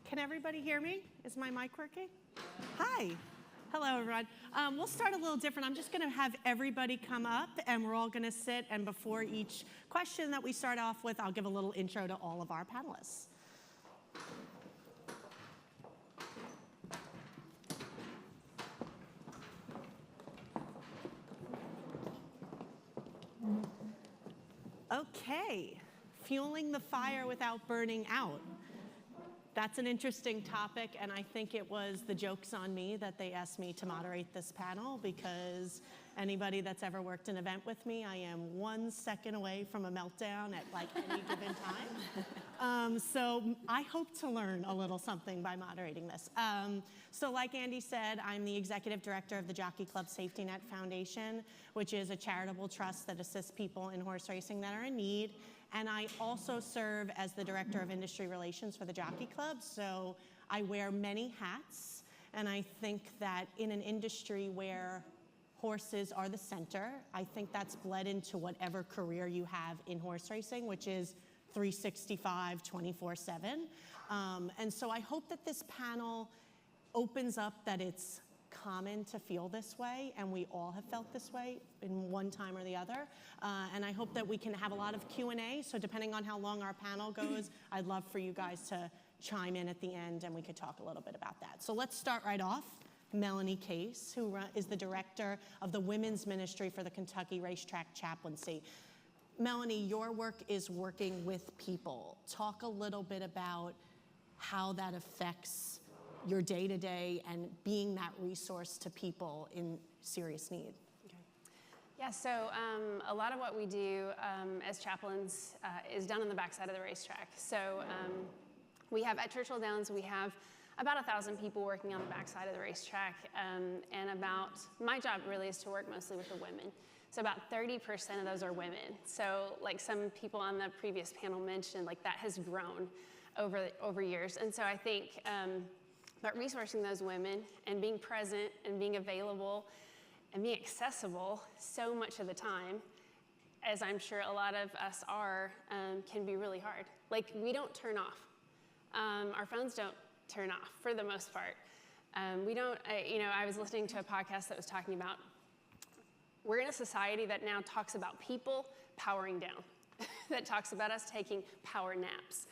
Can everybody hear me? Is my mic working? Hi. Hello, everyone. We'll start a little different. I'm just going to have everybody come up, and we're all going to sit. And before each question that we start off with, I'll give a little intro to all of our panelists. Okay, fueling the fire without burning out. That's an interesting topic, and I think it was the joke's on me that they asked me to moderate this panel, because anybody that's ever worked an event with me, I am 1 second away from a meltdown at like any given time. So I hope to learn a little something by moderating this. So like Andy said, I'm the executive director of the Jockey Club Safety Net Foundation, which is a charitable trust that assists people in horse racing that are in need. And I also serve as the Director of Industry Relations for the Jockey Club, so I wear many hats, and I think that in an industry where horses are the center, I think that's bled into whatever career you have in horse racing, which is 365, 24/7. And so I hope that this panel opens up that it's common to feel this way, and we all have felt this way in one time or the other. And I hope that we can have a lot of Q&A, so depending on how long our panel goes, I'd love for you guys to chime in at the end, and we could talk a little bit about that. So let's start right off. Melanie Case, who is the director of the Women's Ministry for the Kentucky Racetrack Chaplaincy. Melanie, your work is working with people. Talk a little bit about how that affects your day-to-day and being that resource to people in serious need. Okay. Yeah, so a lot of what we do as chaplains is done on the backside of the racetrack. So we have at Churchill Downs, we have about 1,000 people working on the backside of the racetrack, and my job really is to work mostly with the women. So about 30% of those are women. So like some people on the previous panel mentioned, like that has grown over years. And so I think but resourcing those women and being present and being available and being accessible so much of the time, as I'm sure a lot of us are, can be really hard. Like, we don't turn off. Our phones don't turn off for the most part. We don't, I was listening to a podcast that was talking about, we're in a society that now talks about people powering down, that talks about us taking power naps.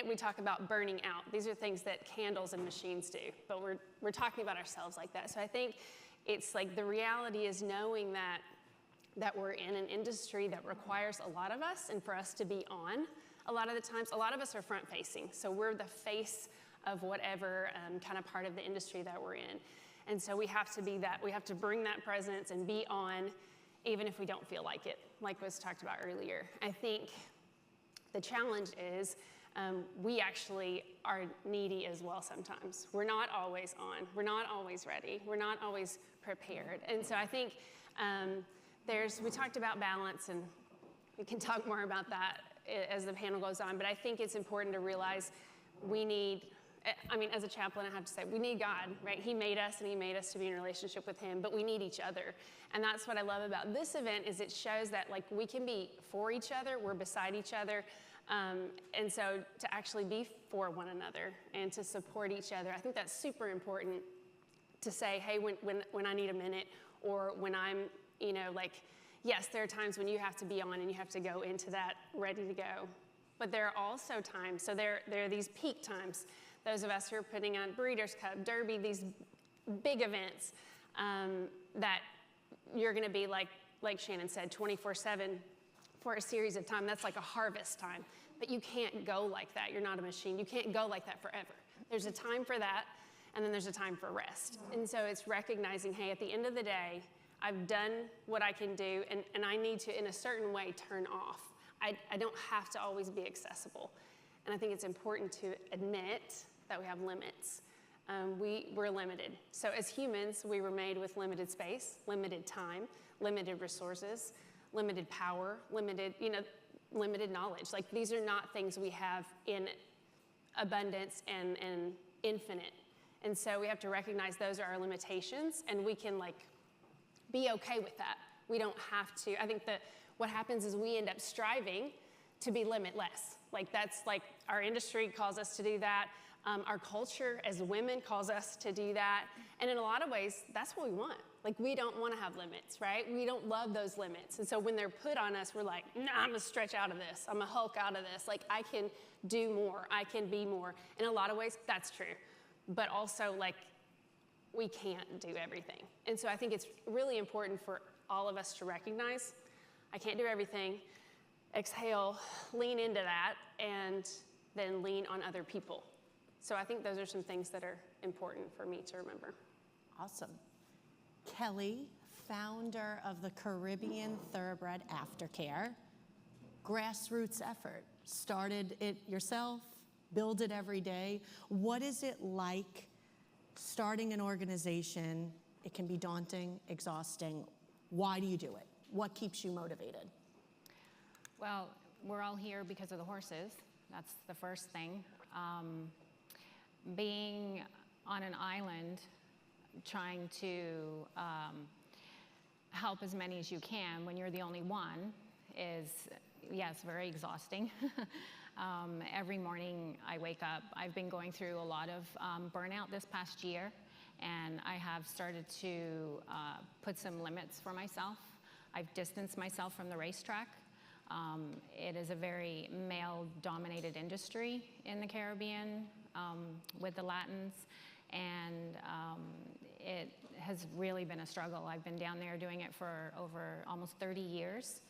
We talk about burning out. These are things that candles and machines do, but we're talking about ourselves like that. So I think it's like the reality is knowing that we're in an industry that requires a lot of us, and for us to be on a lot of the times, a lot of us are front facing. So we're the face of whatever kind of part of the industry that we're in. And so we have to be that, we have to bring that presence and be on, even if we don't feel like it, like was talked about earlier. I think the challenge is we actually are needy as well sometimes. We're not always on. We're not always ready. We're not always prepared. And so I think we talked about balance, and we can talk more about that as the panel goes on, but I think it's important to realize we need, as a chaplain, I have to say, we need God, right? He made us, and he made us to be in a relationship with him, but we need each other. And that's what I love about this event, is it shows that like we can be for each other, we're beside each other, and so to actually be for one another and to support each other, I think that's super important to say, hey, when I need a minute, or when I'm, yes, there are times when you have to be on and you have to go into that ready to go. But there are also times, so there are these peak times. Those of us who are putting on Breeders' Cup, Derby, these big events that you're going to be like Shannon said, 24/7 for a series of time. That's like a harvest time. But you can't go like that. You're not a machine. You can't go like that forever. There's a time for that, and then there's a time for rest. And so it's recognizing, hey, at the end of the day, I've done what I can do, and I need to, in a certain way, turn off. I don't have to always be accessible. And I think it's important to admit that we have limits. We're limited. So as humans, we were made with limited space, limited time, limited resources, limited power, limited knowledge. Like, these are not things we have in abundance and infinite. And so we have to recognize those are our limitations, and we can be okay with that. We don't have to. I think that what happens is we end up striving to be limitless. That's our industry calls us to do that. Our culture as women calls us to do that. And in a lot of ways, that's what we want. Like, we don't want to have limits, right? We don't love those limits. And so when they're put on us, we're like, nah, I'm going to stretch out of this. I'm going to hulk out of this. Like, I can do more. I can be more. In a lot of ways, that's true. But also, like, we can't do everything. And so I think it's really important for all of us to recognize, I can't do everything. Exhale, lean into that, and then lean on other people. So I think those are some things that are important for me to remember. Awesome. Kellie, founder of the Caribbean Thoroughbred Aftercare, grassroots effort. Started it yourself, build it every day. What is it like starting an organization? It can be daunting, exhausting. Why do you do it? What keeps you motivated? Well, we're all here because of the horses. That's the first thing. Being on an island, trying to help as many as you can when you're the only one is, yes, very exhausting. Every morning I wake up, I've been going through a lot of burnout this past year, and I have started to put some limits for myself. I've distanced myself from the racetrack. It is a very male-dominated industry in the Caribbean with the Latins, and it has really been a struggle. I've been down there doing it for over almost 30 years,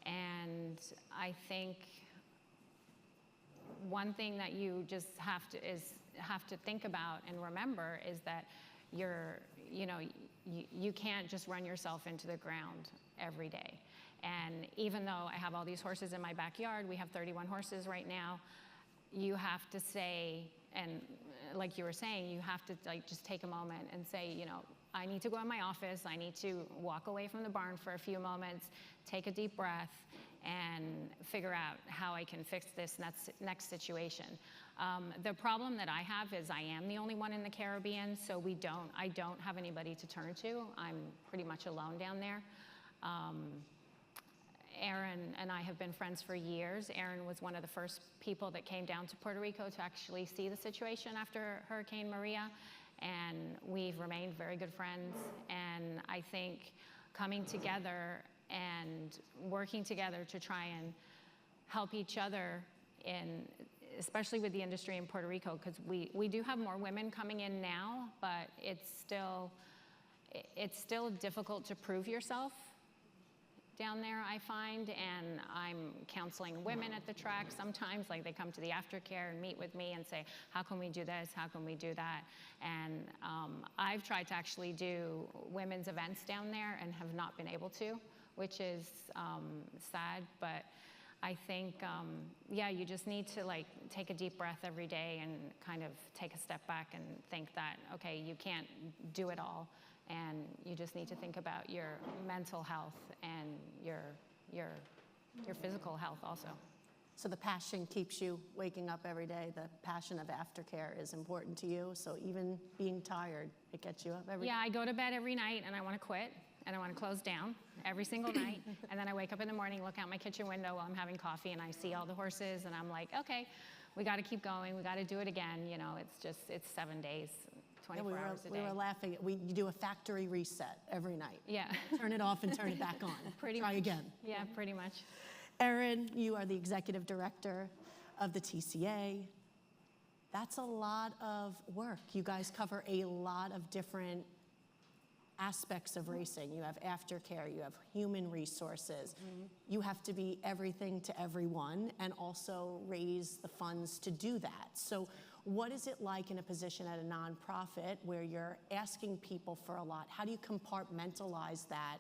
and I think one thing that you just have to think about and remember is that you can't just run yourself into the ground every day. And even though I have all these horses in my backyard, we have 31 horses right now, you have to say, and like you were saying, you have to like just take a moment and say, I need to go in my office, I need to walk away from the barn for a few moments, take a deep breath, and figure out how I can fix this next situation. The problem that I have is I am the only one in the Caribbean, so I don't have anybody to turn to. I'm pretty much alone down there. Erin and I have been friends for years. Erin was one of the first people that came down to Puerto Rico to actually see the situation after Hurricane Maria, and we've remained very good friends. And I think coming together and working together to try and help each other especially with the industry in Puerto Rico, because we do have more women coming in now, but it's still difficult to prove yourself down there, I find, and I'm counseling women at the track sometimes, like they come to the aftercare and meet with me and say, how can we do this, how can we do that? And I've tried to actually do women's events down there and have not been able to, which is sad, but I think, you just need to like take a deep breath every day and kind of take a step back and think that, okay, you can't do it all. And you just need to think about your mental health and your physical health also. So the passion keeps you waking up every day. The passion of aftercare is important to you. So even being tired, it gets you up every day. Yeah, I go to bed every night and I want to quit and I want to close down every single night. And then I wake up in the morning, look out my kitchen window while I'm having coffee, and I see all the horses, and I'm like, okay, we got to keep going. We got to do it again. It's 7 days. 24 hours a day. We were laughing. You do a factory reset every night. Yeah. Turn it off and turn it back on. Try again. Yeah, pretty much. Erin, you are the executive director of the TCA. That's a lot of work. You guys cover a lot of different aspects of racing. You have aftercare, you have human resources. Mm-hmm. You have to be everything to everyone and also raise the funds to do that. So what is it like in a position at a nonprofit where you're asking people for a lot? How do you compartmentalize that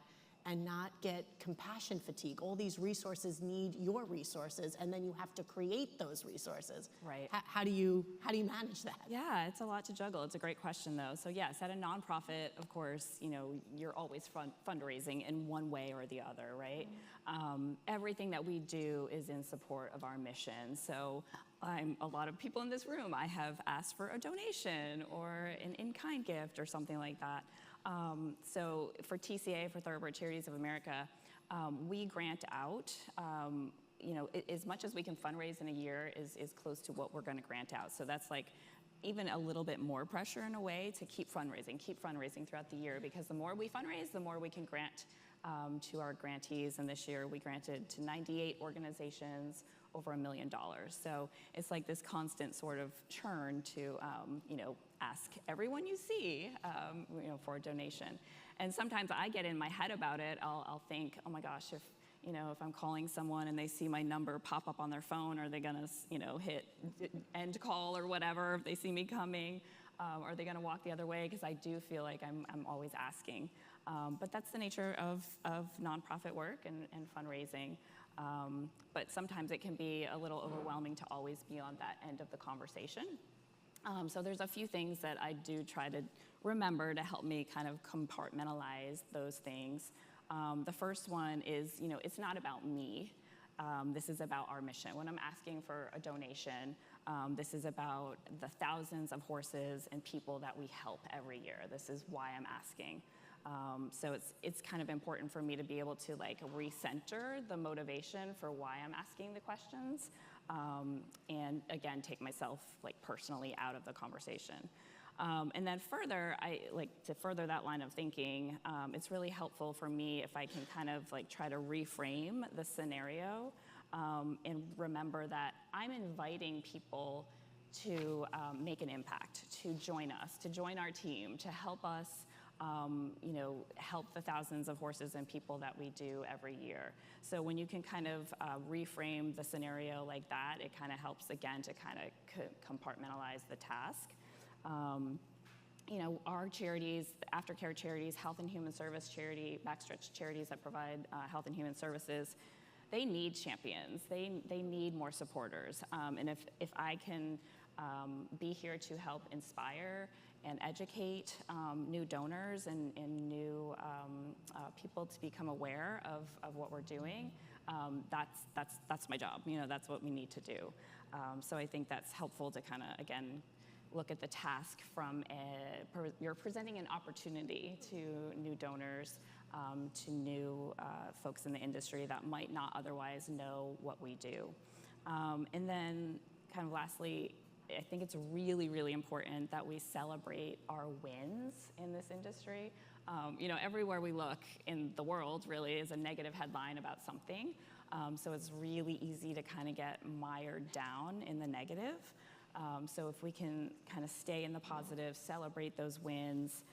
and not get compassion fatigue? All these resources need your resources, and then you have to create those resources. Right. How do you manage that? Yeah, it's a lot to juggle. It's a great question, though. So yes, at a nonprofit, of course, you're always fundraising in one way or the other, right? Everything that we do is in support of our mission. So a lot of people in this room, I have asked for a donation or an in-kind gift or something like that. So for TCA, for Thoroughbred Charities of America, we grant out, as much as we can fundraise in a year is close to what we're going to grant out. So that's like even a little bit more pressure in a way to keep fundraising throughout the year, because the more we fundraise, the more we can grant to our grantees. And this year we granted to 98 organizations over $1 million. So it's like this constant sort of churn to, ask everyone you see, for a donation. And sometimes I get in my head about it. I'll think, oh my gosh, if I'm calling someone and they see my number pop up on their phone, are they gonna, hit end call or whatever if they see me coming? Are they gonna walk the other way? Because I do feel like I'm always asking. But that's the nature of nonprofit work and fundraising. But sometimes it can be a little overwhelming to always be on that end of the conversation. So there's a few things that I do try to remember to help me kind of compartmentalize those things. The first one is, it's not about me. This is about our mission. When I'm asking for a donation, this is about the thousands of horses and people that we help every year. This is why I'm asking. So it's kind of important for me to be able to recenter the motivation for why I'm asking the questions, and again, take myself personally out of the conversation. And then further, to further that line of thinking, it's really helpful for me if I can kind of try to reframe the scenario, and remember that I'm inviting people to make an impact, to join us, to join our team, to help us help the thousands of horses and people that we do every year. So when you can kind of reframe the scenario like that, it kind of helps, again, to kind of compartmentalize the task. Our charities, aftercare charities, health and human service charity, backstretch charities that provide health and human services, they need champions. They need more supporters. And if I can be here to help inspire and educate new donors and new people to become aware of what we're doing, that's my job. That's what we need to do. So I think that's helpful to kind of, again, look at the task from you're presenting an opportunity to new donors, to new folks in the industry that might not otherwise know what we do. And then kind of lastly, I think it's really, really important that we celebrate our wins in this industry. Everywhere we look in the world really is a negative headline about something. So it's really easy to kind of get mired down in the negative. So if we can kind of stay in the positive, celebrate those wins,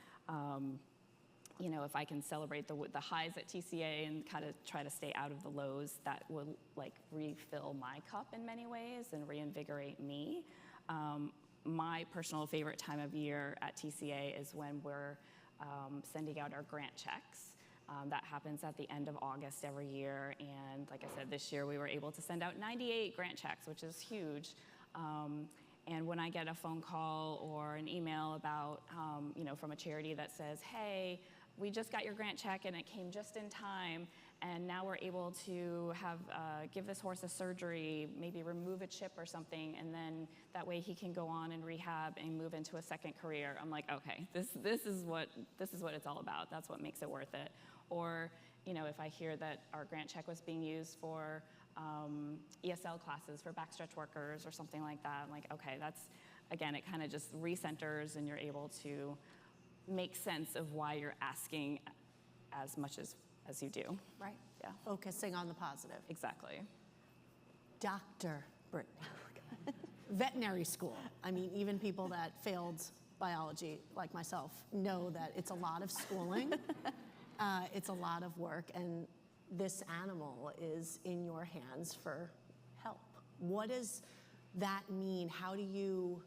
if I can celebrate the highs at TCA and kind of try to stay out of the lows, that will refill my cup in many ways and reinvigorate me. My personal favorite time of year at TCA is when we're sending out our grant checks. That happens at the end of August every year. And like I said, this year we were able to send out 98 grant checks, which is huge. And when I get a phone call or an email about, from a charity that says, hey, we just got your grant check and it came just in time, and now we're able to give this horse a surgery, maybe remove a chip or something, and then that way he can go on and rehab and move into a second career. I'm like, okay, this is what it's all about. That's what makes it worth it. Or, if I hear that our grant check was being used for ESL classes for backstretch workers or something like that, I'm like, okay, that's, again, it kind of just recenters and you're able to make sense of why you're asking as much as you do. Right. Yeah. Focusing on the positive. Exactly. Dr. Brittany. Veterinary school. I mean, even people that failed biology, like myself, know that it's a lot of schooling. It's a lot of work, and this animal is in your hands for help. What does that mean? How do you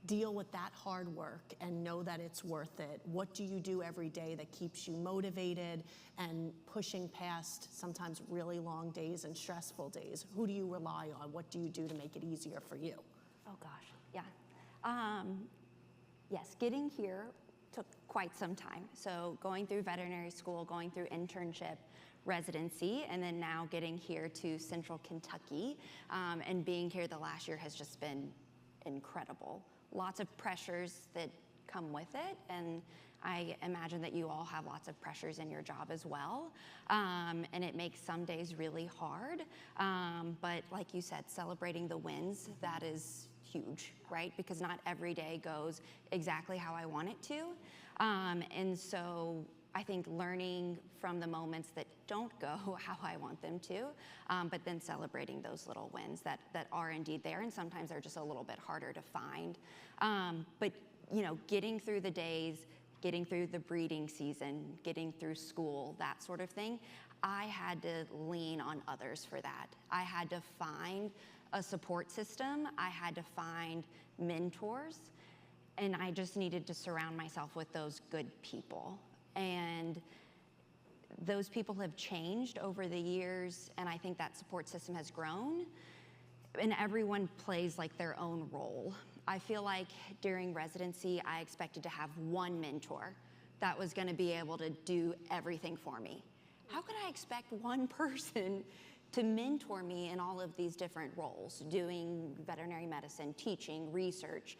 deal with that hard work and know that it's worth it? What do you do every day that keeps you motivated and pushing past sometimes really long days and stressful days? Who do you rely on? What do you do to make it easier for you? Oh gosh, yeah. Yes, getting here took quite some time. So going through veterinary school, going through internship, residency, and then now getting here to Central Kentucky, and being here the last year has just been incredible. Lots of pressures that come with it, and I imagine that you all have lots of pressures in your job as well, and it makes some days really hard, but like you said, celebrating the wins, that is huge, right? Because not every day goes exactly how I want it to. And so I think learning from the moments that don't go how I want them to, but then celebrating those little wins that are indeed there, and sometimes they're just a little bit harder to find. But you know, getting through the days, getting through the breeding season, getting through school, that sort of thing, I had to lean on others for that. I had to find a support system. I had to find mentors, and I just needed to surround myself with those good people. And those people have changed over the years, and I think that support system has grown, and everyone plays like their own role. I feel like during residency, I expected to have one mentor that was going to be able to do everything for me. How could I expect one person to mentor me in all of these different roles, doing veterinary medicine, teaching, research,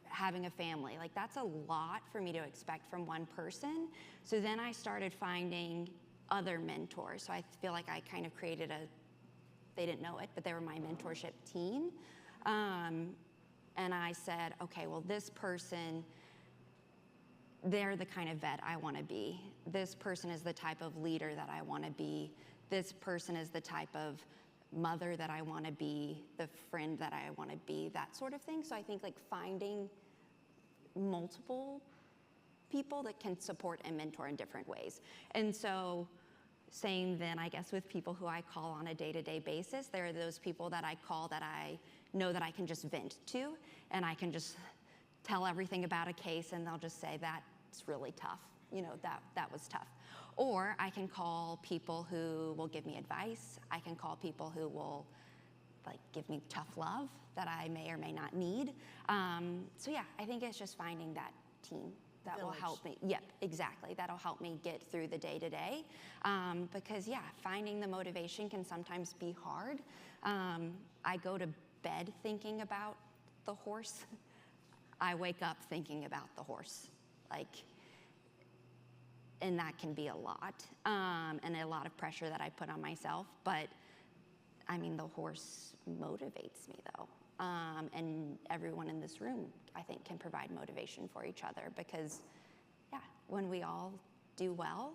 having a family? Like, that's a lot for me to expect from one person. So then I started finding other mentors. So I feel like I kind of created they didn't know it, but they were my mentorship team. And I said, okay, well, this person, they're the kind of vet I want to be. This person is the type of leader that I want to be. This person is the type of mother that I want to be, the friend that I want to be, that sort of thing. So I think like finding multiple people that can support and mentor in different ways. And so same then, I guess, with people who I call on a day-to-day basis. There are those people that I call that I know that I can just vent to, and I can just tell everything about a case, and they'll just say, that's really tough. You know, that was tough. Or I can call people who will give me advice. I can call people who will like give me tough love that I may or may not need. So yeah, I think it's just finding that team that will help me. Yep, exactly. That'll help me get through the day to day. Because yeah, finding the motivation can sometimes be hard. I go to bed thinking about the horse. I wake up thinking about the horse. And that can be a lot, and a lot of pressure that I put on myself. But I mean, the horse motivates me though. And everyone in this room, I think, can provide motivation for each other, because yeah, when we all do well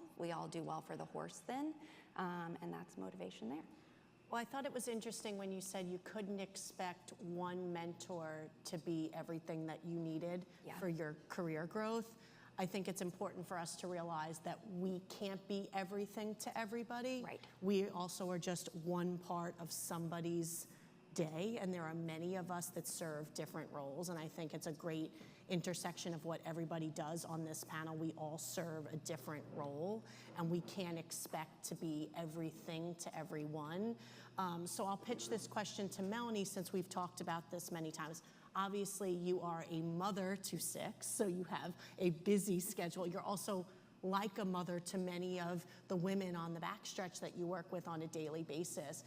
for the horse then, and that's motivation there. Well, I thought it was interesting when you said you couldn't expect one mentor to be everything that you needed for your career growth. I think it's important for us to realize that we can't be everything to everybody. Right. We also are just one part of somebody's day, and there are many of us that serve different roles, and I think it's a great intersection of what everybody does on this panel. We all serve a different role, and we can't expect to be everything to everyone. So I'll pitch this question to Melanie, since we've talked about this many times. Obviously, you are a mother to 6, so you have a busy schedule. You're also like a mother to many of the women on the backstretch that you work with on a daily basis.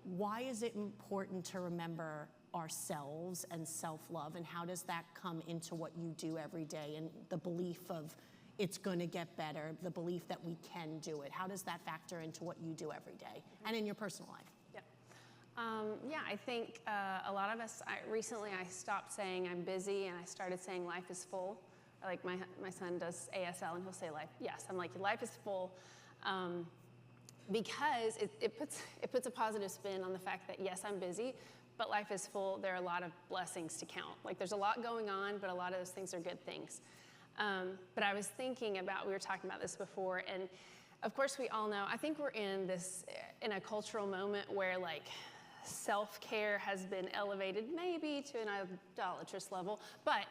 Why is it important to remember ourselves and self-love, and how does that come into what you do every day, and the belief of it's going to get better, the belief that we can do it? How does that factor into what you do every day and in your personal life? Yeah, I think a lot of us, recently I stopped saying I'm busy and I started saying life is full. Like my son does ASL and he'll say life. Yes, I'm like, life is full. Because it puts a positive spin on the fact that yes, I'm busy, but life is full. There are a lot of blessings to count. Like there's a lot going on, but a lot of those things are good things. But I was thinking about, we were talking about this before, and of course we all know, I think we're in a cultural moment where like self-care has been elevated maybe to an idolatrous level, but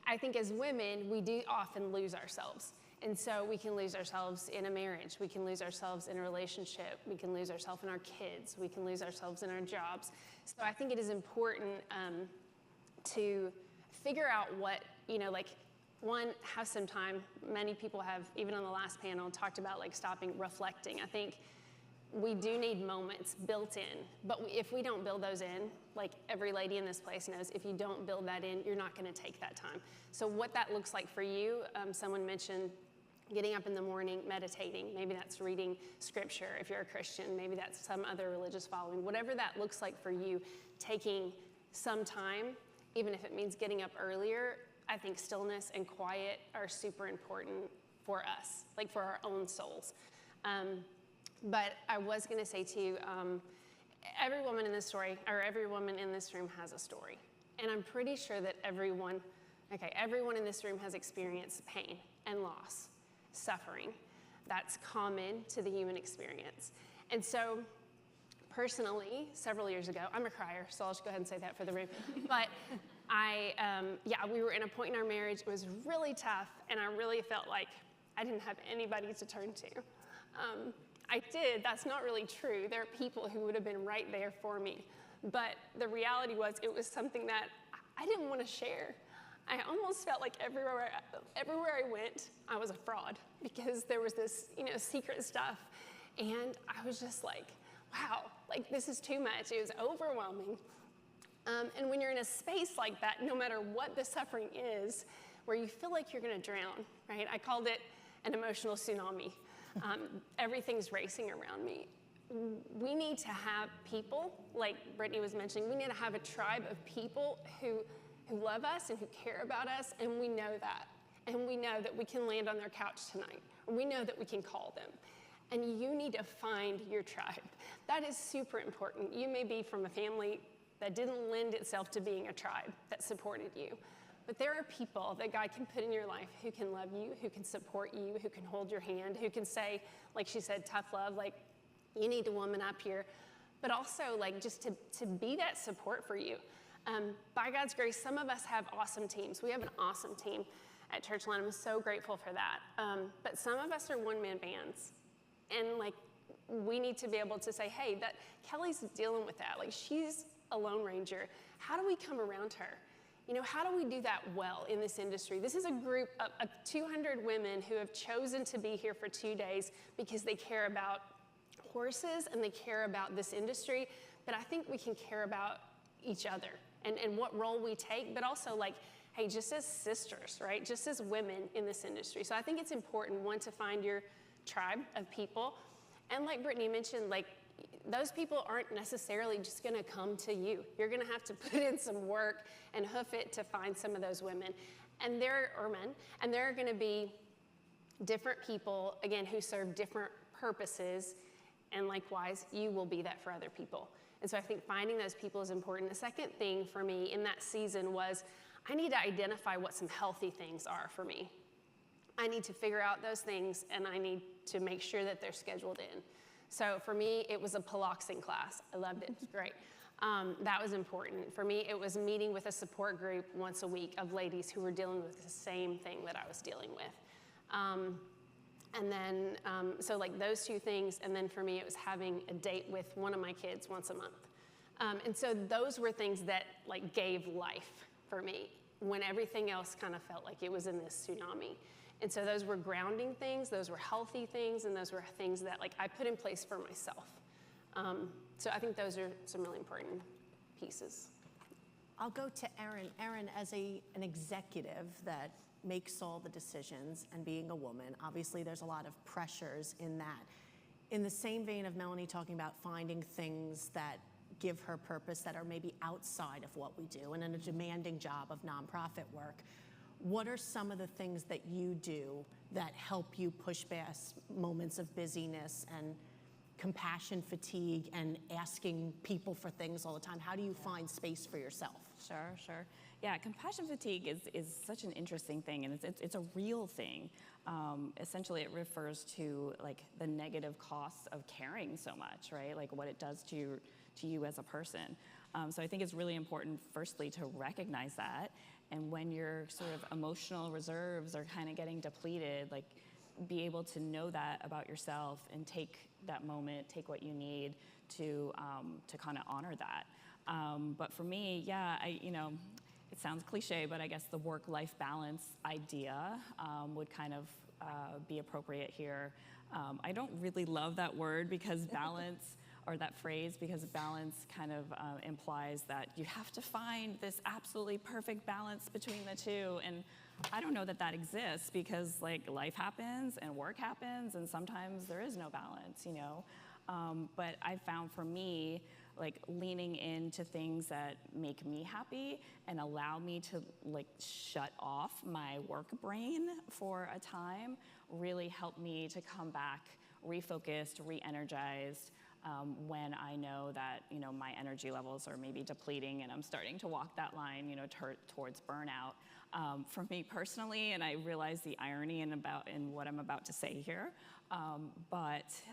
I think as women, we do often lose ourselves. And so we can lose ourselves in a marriage, we can lose ourselves in a relationship, we can lose ourselves in our kids, we can lose ourselves in our jobs. So I think it is important to figure out what, like, one, have some time. Many people have, even on the last panel, talked about like stopping, reflecting. I think we do need moments built in, but if we don't build those in, like every lady in this place knows, if you don't build that in, you're not gonna take that time. So what that looks like for you, someone mentioned getting up in the morning, meditating. Maybe that's reading scripture if you're a Christian. Maybe that's some other religious following. Whatever that looks like for you, taking some time, even if it means getting up earlier, I think stillness and quiet are super important for us, like for our own souls. But I was going to say too, every woman in this story, or every woman in this room has a story. And I'm pretty sure that everyone in this room has experienced pain and loss, suffering. That's common to the human experience. And so personally, several years ago, I'm a crier, so I'll just go ahead and say that for the room. But we were in a point in our marriage, it was really tough, and I really felt like I didn't have anybody to turn to. I did, that's not really true. There are people who would have been right there for me. But the reality was, it was something that I didn't want to share. I almost felt like everywhere I went, I was a fraud, because there was this, secret stuff. And I was just like, wow, like this is too much. It was overwhelming. And when you're in a space like that, no matter what the suffering is, where you feel like you're going to drown, right? I called it an emotional tsunami. Everything's racing around me. We need to have people, like Brittany was mentioning, we need to have a tribe of people who love us and who care about us, and we know that. And we know that we can land on their couch tonight. We know that we can call them. And you need to find your tribe. That is super important. You may be from a family that didn't lend itself to being a tribe that supported you. But there are people that God can put in your life who can love you, who can support you, who can hold your hand, who can say, like she said, tough love, like, you need to woman up here. But also, like, just to be that support for you. By God's grace, some of us have awesome teams. We have an awesome team at Churchline. I'm so grateful for that. But some of us are one-man bands. And, like, we need to be able to say, hey, that Kellie's dealing with that. Like, she's a Lone Ranger. How do we come around her? How do we do that well in this industry? This is a group of 200 women who have chosen to be here for 2 days because they care about horses and they care about this industry. But I think we can care about each other and what role we take, but also, like, hey, just as sisters, right? Just as women in this industry. So I think it's important, one, to find your tribe of people. And like Brittany mentioned, like, those people aren't necessarily just going to come to you. You're going to have to put in some work and hoof it to find some of those women. And there are going to be different people, again, who serve different purposes. And likewise, you will be that for other people. And so I think finding those people is important. The second thing for me in that season was I need to identify what some healthy things are for me. I need to figure out those things, and I need to make sure that they're scheduled in. So for me, it was a piloxing class. I loved it. It was great. That was important. For me, it was meeting with a support group once a week of ladies who were dealing with the same thing that I was dealing with. And then, so like those two things, and then for me, it was having a date with one of my kids once a month. And so those were things that like gave life for me when everything else kind of felt like it was in this tsunami. And so those were grounding things, those were healthy things, and those were things that like I put in place for myself. So I think those are some really important pieces. I'll go to Erin. Erin, as an executive that makes all the decisions and being a woman, obviously there's a lot of pressures in that. In the same vein of Melanie talking about finding things that give her purpose that are maybe outside of what we do and in a demanding job of nonprofit work, what are some of the things that you do that help you push past moments of busyness and compassion fatigue and asking people for things all the time? How do you find space for yourself? Sure. Yeah, compassion fatigue is such an interesting thing, and it's a real thing. Essentially, it refers to like the negative costs of caring so much, right? Like what it does to you as a person. So I think it's really important, firstly, to recognize that. And when your sort of emotional reserves are kind of getting depleted, like be able to know that about yourself and take that moment, take what you need to kind of honor that. But for me, yeah, it sounds cliche, but I guess the work-life balance idea would kind of be appropriate here. I don't really love that word because balance, or that phrase, because balance kind of implies that you have to find this absolutely perfect balance between the two. And I don't know that that exists because like life happens and work happens and sometimes there is no balance, But I found for me, like leaning into things that make me happy and allow me to like shut off my work brain for a time really helped me to come back refocused, re-energized, when I know that, you know, my energy levels are maybe depleting and I'm starting to walk that line, you know, towards burnout. For me personally, and I realize the irony in what I'm about to say here, and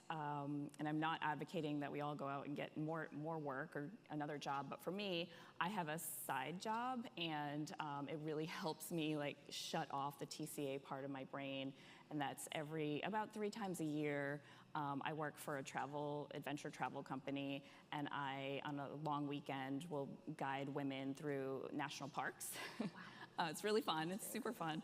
I'm not advocating that we all go out and get more work or another job, but for me, I have a side job, and it really helps me like shut off the TCA part of my brain, and that's about 3 times a year. I work for a adventure travel company, and I, on a long weekend, will guide women through national parks. Wow. It's really fun. It's super fun.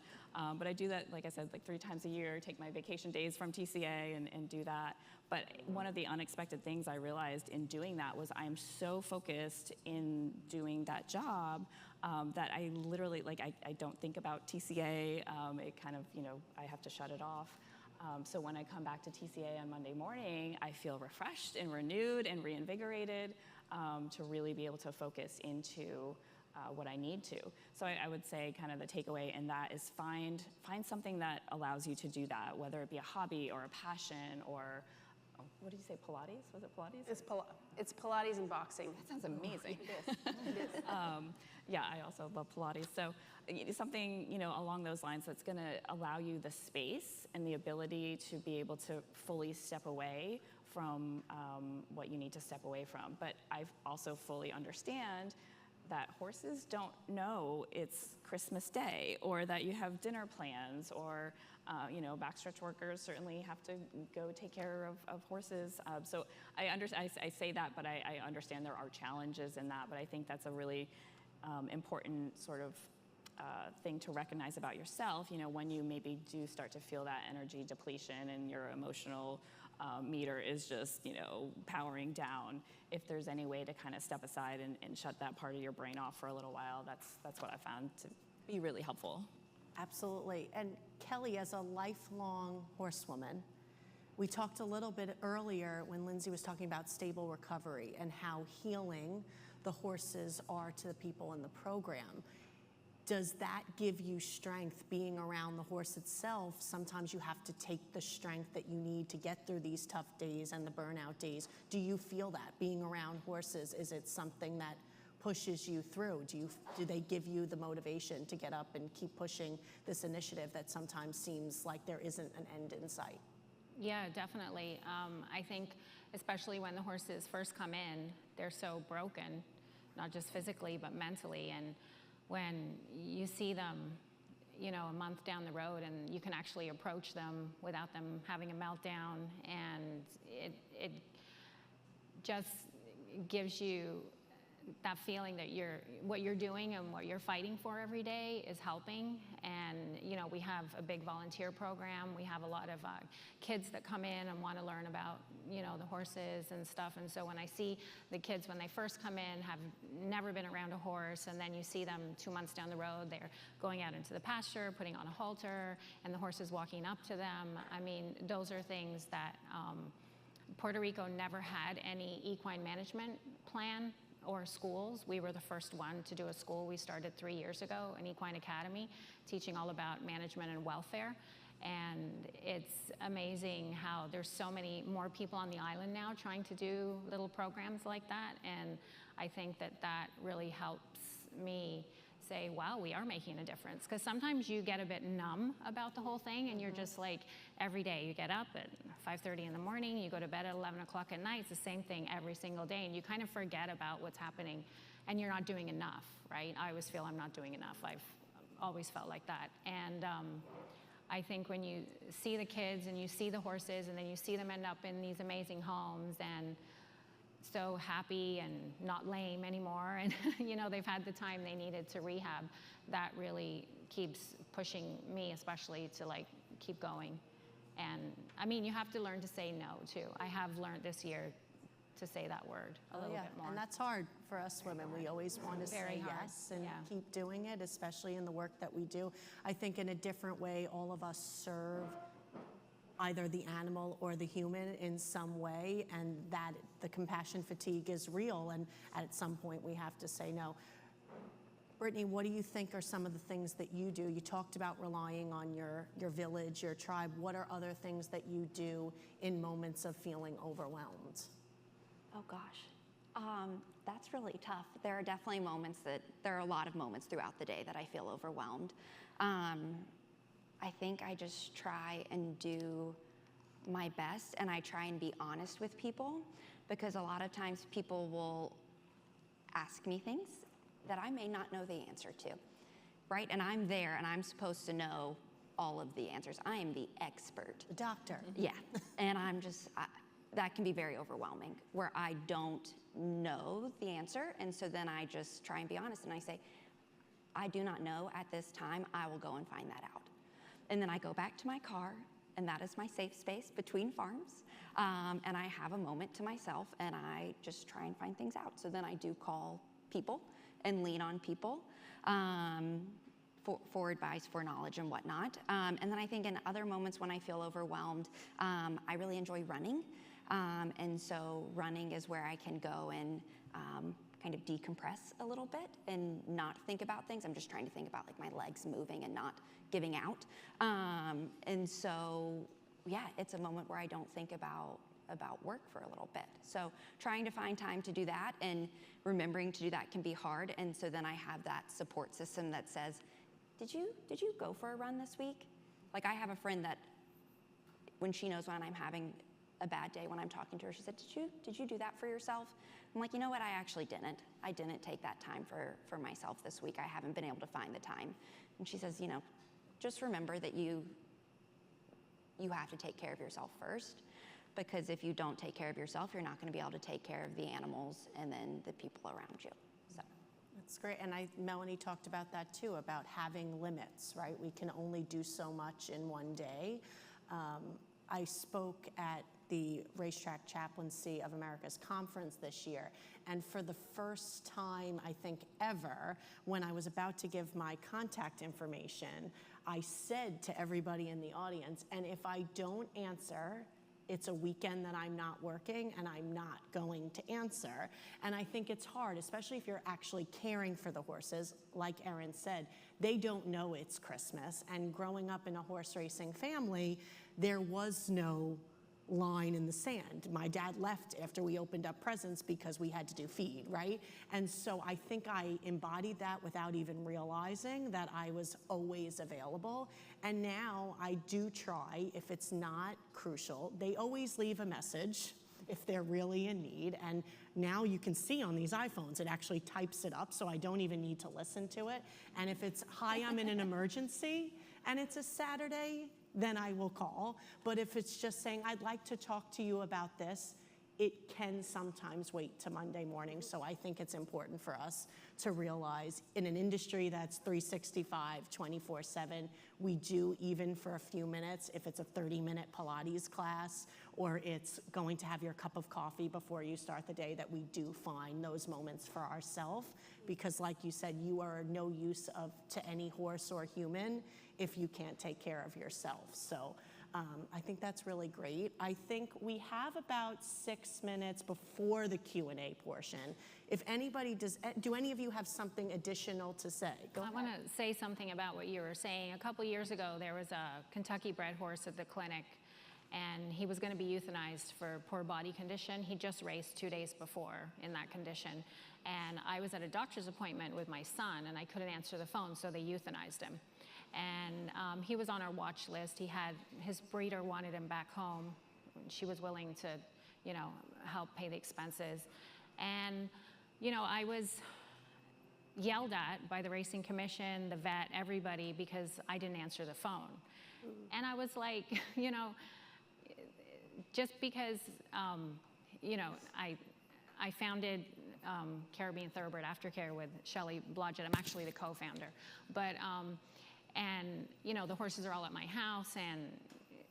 But I do that, like I said, like 3 times a year, take my vacation days from TCA and do that. But one of the unexpected things I realized in doing that was I am so focused in doing that job that I literally, like, I don't think about TCA. It kind of, you know, I have to shut it off. So when I come back to TCA on Monday morning, I feel refreshed and renewed and reinvigorated to really be able to focus into what I need to. So I would say kind of the takeaway in that is find something that allows you to do that, whether it be a hobby or a passion or, what did you say, Pilates? Was it Pilates? It's Pilates and boxing. That sounds amazing. It is. Yeah, I also love Pilates. So something, you know, along those lines that's going to allow you the space and the ability to be able to fully step away from what you need to step away from. But I also fully understand that horses don't know it's Christmas Day or that you have dinner plans or, you know, backstretch workers certainly have to go take care of horses. So I say that, but I understand there are challenges in that, but I think that's a really important sort of thing to recognize about yourself, you know, when you maybe do start to feel that energy depletion and your emotional meter is just, you know, powering down. If there's any way to kind of step aside and shut that part of your brain off for a little while, that's what I found to be really helpful. Absolutely. And Kellie, as a lifelong horsewoman, we talked a little bit earlier when Lindsay was talking about stable recovery and how healing the horses are to the people in the program. Does that give you strength being around the horse itself? Sometimes you have to take the strength that you need to get through these tough days and the burnout days. Do you feel that being around horses? Is it something that pushes you through? Do they give you the motivation to get up and keep pushing this initiative that sometimes seems like there isn't an end in sight? Yeah, definitely. I think especially when the horses first come in, they're so broken, not just physically, but mentally. And when you see them, you know, a month down the road and you can actually approach them without them having a meltdown, and it just gives you that feeling that what you're doing and what you're fighting for every day is helping. And, you know, we have a big volunteer program. We have a lot of kids that come in and want to learn about, you know, the horses and stuff. And so when I see the kids, when they first come in, have never been around a horse, and then you see them 2 months down the road, they're going out into the pasture, putting on a halter, and the horse is walking up to them. I mean, those are things that Puerto Rico never had any equine management plan or schools. We were the first one to do a school. We started 3 years ago, an equine academy, teaching all about management and welfare. And it's amazing how there's so many more people on the island now trying to do little programs like that. And I think that that really helps me say, wow, we are making a difference. Because sometimes you get a bit numb about the whole thing, and you're just like, every day you get up at 5:30 in the morning, you go to bed at 11 o'clock at night. It's the same thing every single day, and you kind of forget about what's happening, and you're not doing enough, right? I always feel I'm not doing enough. I've always felt like that. And I think when you see the kids and you see the horses, and then you see them end up in these amazing homes and so happy and not lame anymore, and you know, they've had the time they needed to rehab, that really keeps pushing me, especially, to like keep going. And I mean, you have to learn to say no too. I have learned this year to say that word a little bit more. And that's hard for us women. We always want to Very say hard. yes and Yeah. keep doing it, especially in the work that we do. I think in a different way, all of us serve either the animal or the human in some way, and that the compassion fatigue is real, and at some point we have to say no. Brittany, what do you think are some of the things that you do? You talked about relying on your village, your tribe. What are other things that you do in moments of feeling overwhelmed? Oh gosh, that's really tough. There are definitely there are a lot of moments throughout the day that I feel overwhelmed. I think I just try and do my best, and I try and be honest with people, because a lot of times people will ask me things that I may not know the answer to, right? And I'm there, and I'm supposed to know all of the answers. I am the expert. The doctor. Yeah, and that can be very overwhelming, where I don't know the answer, and so then I just try and be honest, and I say, I do not know at this time, I will go and find that out. And then I go back to my car, and that is my safe space between farms, and I have a moment to myself, and I just try and find things out. So then I do call people and lean on people for advice, for knowledge, and whatnot. And then I think in other moments when I feel overwhelmed, I really enjoy running. And so running is where I can go and kind of decompress a little bit and not think about things. I'm just trying to think about like my legs moving and not giving out. And so, yeah, it's a moment where I don't think about work for a little bit. So trying to find time to do that, and remembering to do that can be hard. And so then I have that support system that says, did you go for a run this week? Like, I have a friend that when she knows when I'm having a bad day, when I'm talking to her, she said, did you do that for yourself? I'm like, you know what, I actually didn't. I didn't take that time for myself this week. I haven't been able to find the time. And she says, just remember that you have to take care of yourself first, because if you don't take care of yourself, you're not going to be able to take care of the animals and then the people around you. So that's great. And Melanie talked about that too, about having limits, right? We can only do so much in one day. I spoke at the Racetrack Chaplaincy of America's conference this year, and for the first time, I think ever, when I was about to give my contact information, I said to everybody in the audience, and if I don't answer, it's a weekend that I'm not working, and I'm not going to answer. And I think it's hard, especially if you're actually caring for the horses. Like Erin said, they don't know it's Christmas. And growing up in a horse racing family, there was no line in the sand. My dad left after we opened up presents because we had to do feed, right? And so I think I embodied that without even realizing that I was always available. And now I do try, if it's not crucial, they always leave a message if they're really in need. And now you can see on these iPhones, it actually types it up, so I don't even need to listen to it. And if it's, hi, I'm in an emergency, and it's a Saturday, then I will call. But if it's just saying, I'd like to talk to you about this, it can sometimes wait to Monday morning. So I think it's important for us to realize, in an industry that's 365, 24/7, we do, even for a few minutes, if it's a 30-minute Pilates class, or it's going to have your cup of coffee before you start the day, that we do find those moments for ourselves. Because like you said, you are no use to any horse or human if you can't take care of yourself. So I think that's really great. I think we have about 6 minutes before the Q&A portion. If anybody do any of you have something additional to say? Go ahead. I want to say something about what you were saying. A couple years ago, there was a Kentucky bred horse at the clinic, and he was going to be euthanized for poor body condition. He just raced 2 days before in that condition. And I was at a doctor's appointment with my son, and I couldn't answer the phone, so they euthanized him. And he was on our watch list. His breeder wanted him back home. She was willing to, help pay the expenses. And, I was yelled at by the racing commission, the vet, everybody, because I didn't answer the phone. And I was like, just because, I founded Caribbean Thoroughbred Aftercare with Shelley Blodgett. I'm actually the co-founder. But, and, the horses are all at my house, and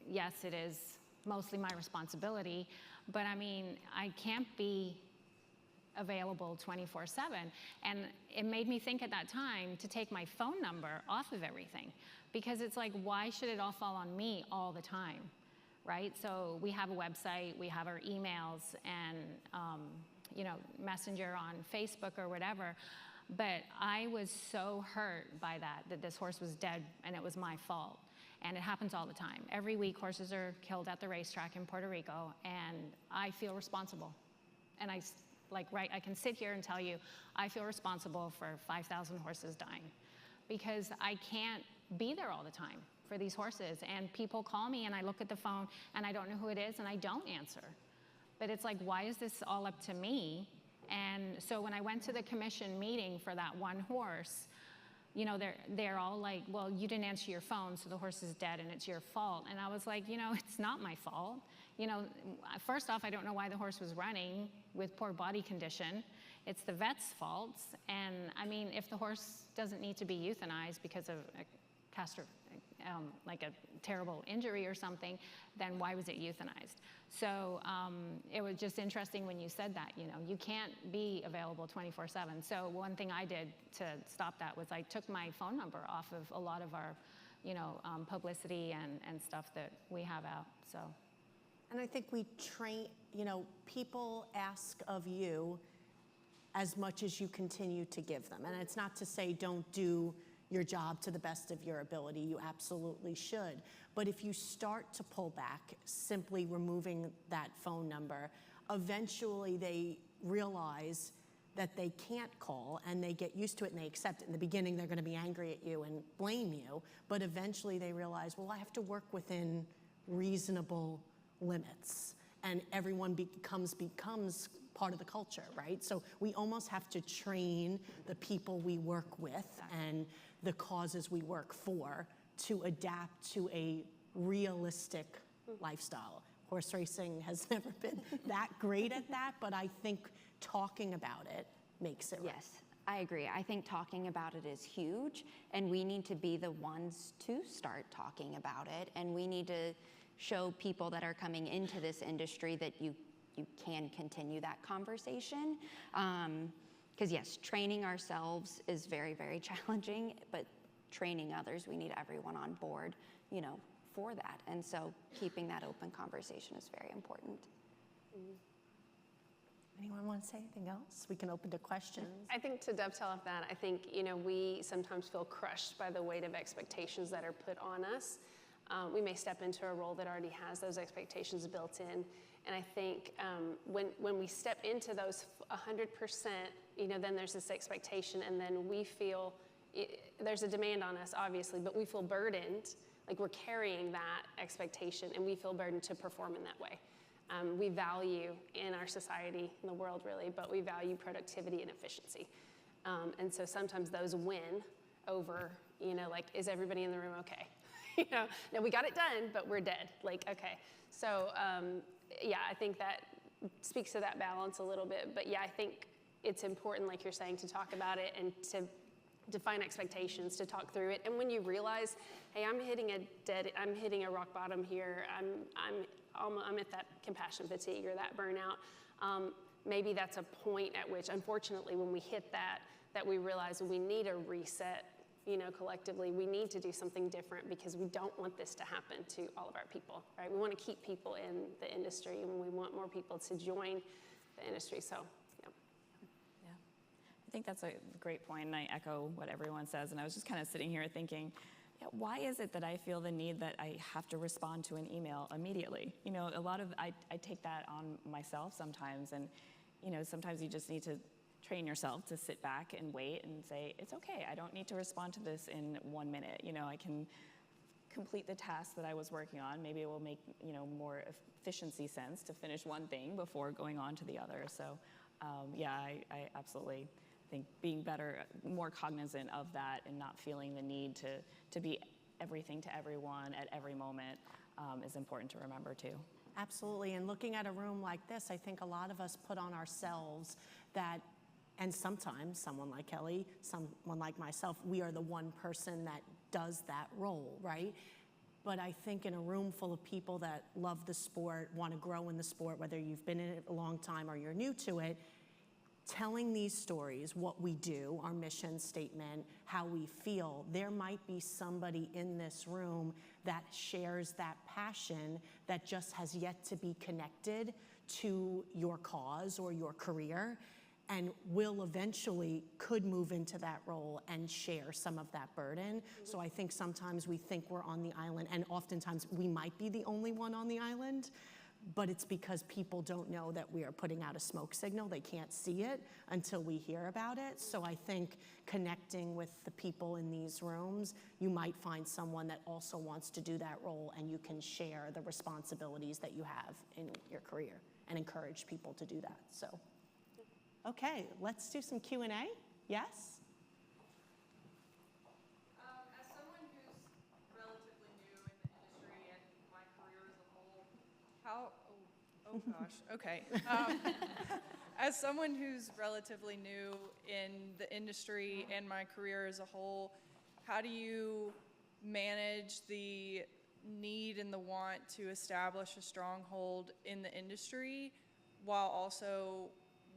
yes, it is mostly my responsibility, but I mean, I can't be available 24/7. And it made me think at that time to take my phone number off of everything, because it's like, why should it all fall on me all the time? right? So we have a website, we have our emails, and you know, Messenger on Facebook or whatever. But I was so hurt by that this horse was dead and it was my fault. And it happens all the time. Every week, horses are killed at the racetrack in Puerto Rico, and I feel responsible. And I can sit here and tell you, I feel responsible for 5,000 horses dying because I can't be there all the time for these horses. And people call me and I look at the phone and I don't know who it is and I don't answer. But it's like, why is this all up to me? And so when I went to the commission meeting for that one horse, you know, they're all like, well, you didn't answer your phone, so the horse is dead and it's your fault. And I was like, you know, it's not my fault. You know, first off, I don't know why the horse was running with poor body condition. It's the vet's fault. And I mean, if the horse doesn't need to be euthanized because of like a terrible injury or something, then why was it euthanized? So it was just interesting when you said that, you know, you can't be available 24/7. So one thing I did to stop that was I took my phone number off of a lot of our, you know, publicity and stuff that we have out, so. And I think we train, you know, people ask of you as much as you continue to give them. And it's not to say don't do your job to the best of your ability. You absolutely should. But if you start to pull back, simply removing that phone number, eventually they realize that they can't call and they get used to it and they accept it. In the beginning, they're gonna be angry at you and blame you, but eventually they realize, well, I have to work within reasonable limits, and everyone becomes part of the culture, right? So we almost have to train the people we work with and the causes we work for to adapt to a realistic lifestyle. Horse racing has never been that great at that, but I think talking about it makes it right. Yes, I agree. I think talking about it is huge, and we need to be the ones to start talking about it, and we need to show people that are coming into this industry that you can continue that conversation. Because yes, training ourselves is very, very challenging, but training others, we need everyone on board, you know, for that. And so keeping that open conversation is very important. Anyone want to say anything else? We can open to questions. I think to dovetail off that, I think, you know, we sometimes feel crushed by the weight of expectations that are put on us. We may step into a role that already has those expectations built in. And I think when we step into those 100%, you know, then there's this expectation, and then we feel, there's a demand on us, obviously, but we feel burdened, like we're carrying that expectation, and we feel burdened to perform in that way. We value in our society, in the world really, but we value productivity and efficiency. And so sometimes those win over, you know, like, is everybody in the room okay? You know, no, we got it done, but we're dead. Like, okay. So, yeah, I think that speaks to that balance a little bit. But yeah, I think it's important, like you're saying, to talk about it and to define expectations, to talk through it. And when you realize, hey, I'm hitting a rock bottom here. I'm at that compassion fatigue or that burnout. Maybe that's a point at which, unfortunately, when we hit that we realize we need a reset. You know, collectively, we need to do something different because we don't want this to happen to all of our people, right? We want to keep people in the industry, and we want more people to join the industry, so, yeah. Yeah, I think that's a great point, and I echo what everyone says, and I was just kind of sitting here thinking, yeah, why is it that I feel the need that I have to respond to an email immediately? You know, I take that on myself sometimes, and, you know, sometimes you just need to train yourself to sit back and wait and say, it's okay, I don't need to respond to this in 1 minute. You know, I can complete the task that I was working on. Maybe it will make, you know, more efficiency sense to finish one thing before going on to the other. So, yeah, I absolutely think being more cognizant of that and not feeling the need to be everything to everyone at every moment is important to remember too. Absolutely, and looking at a room like this, I think a lot of us put on ourselves that, and sometimes someone like Kellie, someone like myself, we are the one person that does that role, right? But I think in a room full of people that love the sport, want to grow in the sport, whether you've been in it a long time or you're new to it, telling these stories, what we do, our mission statement, how we feel, there might be somebody in this room that shares that passion that just has yet to be connected to your cause or your career, and will eventually could move into that role and share some of that burden. So I think sometimes we think we're on the island, and oftentimes we might be the only one on the island, but it's because people don't know that we are putting out a smoke signal. They can't see it until we hear about it. So I think connecting with the people in these rooms, you might find someone that also wants to do that role, and you can share the responsibilities that you have in your career and encourage people to do that. So, okay, let's do some Q&A. Yes? As someone who's relatively new in the industry and my career as a whole, oh gosh, okay. As someone who's relatively new in the industry and my career as a whole, how do you manage the need and the want to establish a stronghold in the industry while also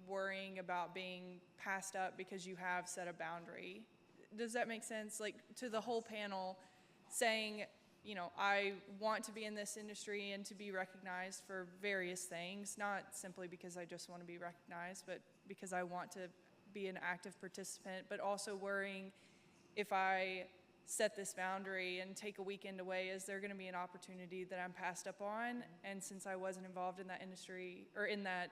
worrying about being passed up because you have set a boundary? Does that make sense? Like, to the whole panel, saying, you know, I want to be in this industry and to be recognized for various things, not simply because I just want to be recognized, but because I want to be an active participant, but also worrying, if I set this boundary and take a weekend away, is there going to be an opportunity that I'm passed up on? And since I wasn't involved in that industry, or in that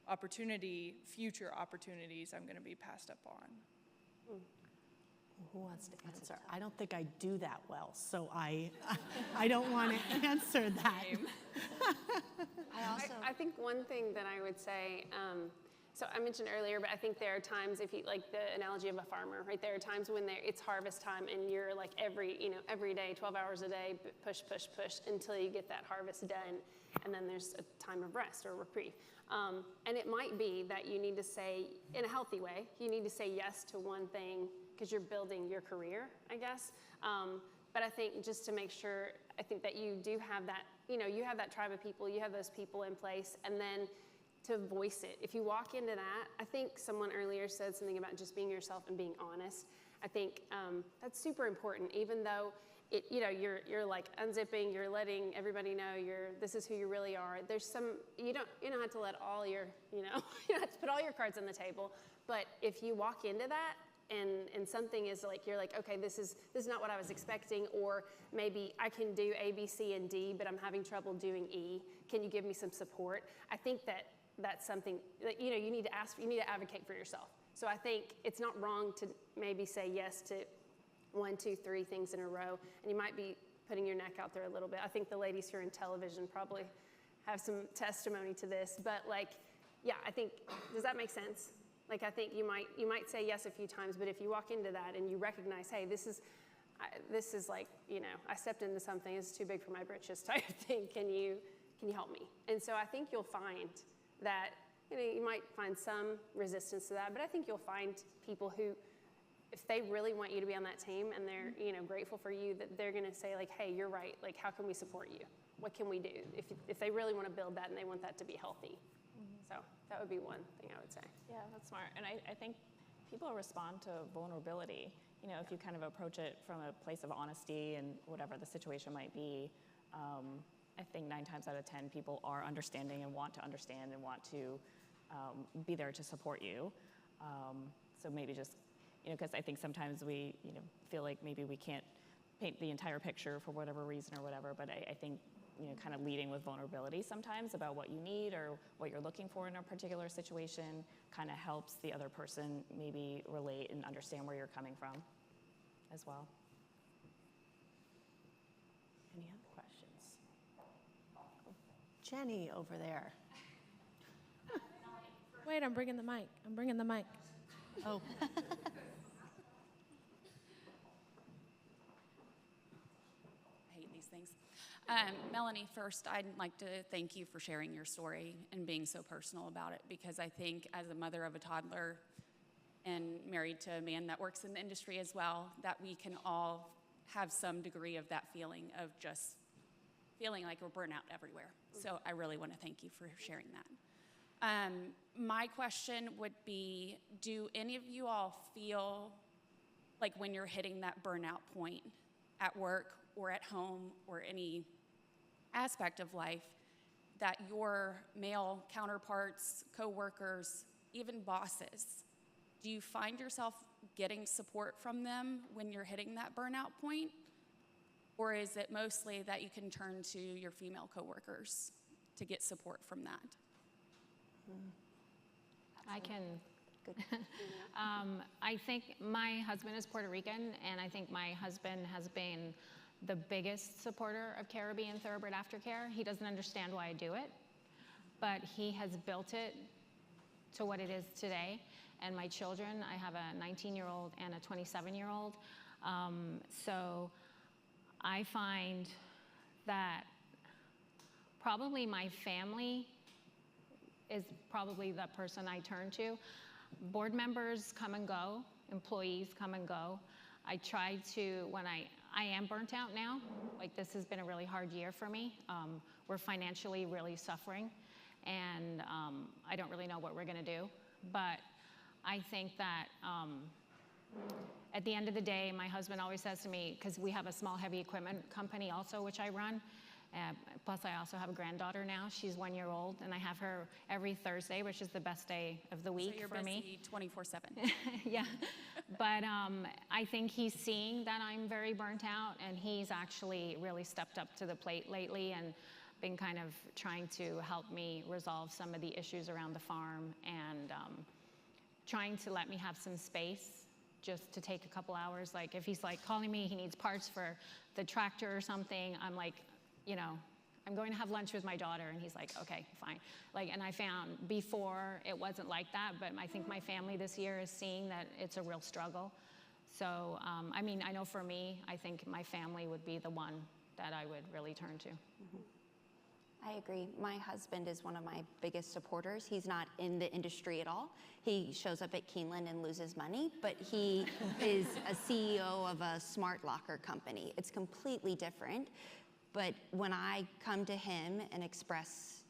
opportunity, future opportunities I'm going to be passed up on. Who wants to answer? I don't think I do that well, so I don't want to answer that. I think one thing that I would say, so I mentioned earlier, but I think there are times, if you like the analogy of a farmer, right? There are times when it's harvest time and you're like every day, 12 hours a day, push until you get that harvest done. And then there's a time of rest or reprieve. And it might be that you need to say, in a healthy way, you need to say yes to one thing because you're building your career, I guess. But I think just to make sure, I think that you do have that, you have that tribe of people, you have those people in place, and then to voice it. If you walk into that, I think someone earlier said something about just being yourself and being honest. I think that's super important, even though you're like unzipping, you're letting everybody know this is who you really are. There's some, you don't have to let all your, you don't have to put all your cards on the table, but if you walk into that and something is like, you're like, okay, this is not what I was expecting, or maybe I can do A, B, C, and D, but I'm having trouble doing E. Can you give me some support? I think that's something that, you need to ask, you need to advocate for yourself. So I think it's not wrong to maybe say yes to 1, 2, 3 things in a row, and you might be putting your neck out there a little bit. I think the ladies here in television probably have some testimony to this, but I think, does that make sense? Like, I think you might say yes a few times, but if you walk into that and you recognize, hey, this is like, I stepped into something, it's too big for my britches type of thing. Can you help me? And so I think you'll find that, you might find some resistance to that, but I think you'll find people who, if they really want you to be on that team and they're, grateful for you, that they're going to say, like, hey, you're right. Like, how can we support you? What can we do? If they really want to build that and they want that to be healthy. So that would be one thing I would say. Yeah, that's smart. And I think people respond to vulnerability. If you kind of approach it from a place of honesty and whatever the situation might be, I think 9 times out of 10 people are understanding and want to understand and want to be there to support you. So maybe just, because I think sometimes we, feel like maybe we can't paint the entire picture for whatever reason or whatever, but I think, kind of leading with vulnerability sometimes about what you need or what you're looking for in a particular situation kind of helps the other person maybe relate and understand where you're coming from as well. Any other questions? Jenny over there. Wait, I'm bringing the mic. Oh. Things. Melanie, first, I'd like to thank you for sharing your story and being so personal about it, because I think as a mother of a toddler and married to a man that works in the industry as well, that we can all have some degree of that feeling of just feeling like we're burnt out everywhere. So I really want to thank you for sharing that. My question would be, do any of you all feel like when you're hitting that burnout point at work or at home or any aspect of life, that your male counterparts, coworkers, even bosses, do you find yourself getting support from them when you're hitting that burnout point? Or is it mostly that you can turn to your female coworkers to get support from that? I can. I think my husband is Puerto Rican, and I think my husband has been the biggest supporter of Caribbean Thoroughbred Aftercare. He doesn't understand why I do it, but he has built it to what it is today. And my children, I have a 19-year-old and a 27-year-old. So I find that probably my family is probably the person I turn to. Board members come and go, employees come and go. I try to, when I am burnt out now, like this has been a really hard year for me. We're financially really suffering, and I don't really know what we're gonna do. But I think that at the end of the day, my husband always says to me, because we have a small heavy equipment company also, which I run, plus I also have a granddaughter now. She's 1 year old, and I have her every Thursday, which is the best day of the week for me. So you're busy 24/7. Yeah, but I think he's seeing that I'm very burnt out, and he's actually really stepped up to the plate lately and been kind of trying to help me resolve some of the issues around the farm, and trying to let me have some space just to take a couple hours. Like if he's like calling me, he needs parts for the tractor or something, I'm like, you know, I'm going to have lunch with my daughter, and he's like, okay, fine. Like, and I found before it wasn't like that, but I think my family this year is seeing that it's a real struggle. So, I mean, I know for me, I think my family would be the one that I would really turn to. I agree. My husband is one of my biggest supporters. He's not in the industry at all. He shows up at Keeneland and loses money, but he is a CEO of a smart locker company. It's completely different. But when I come to him and express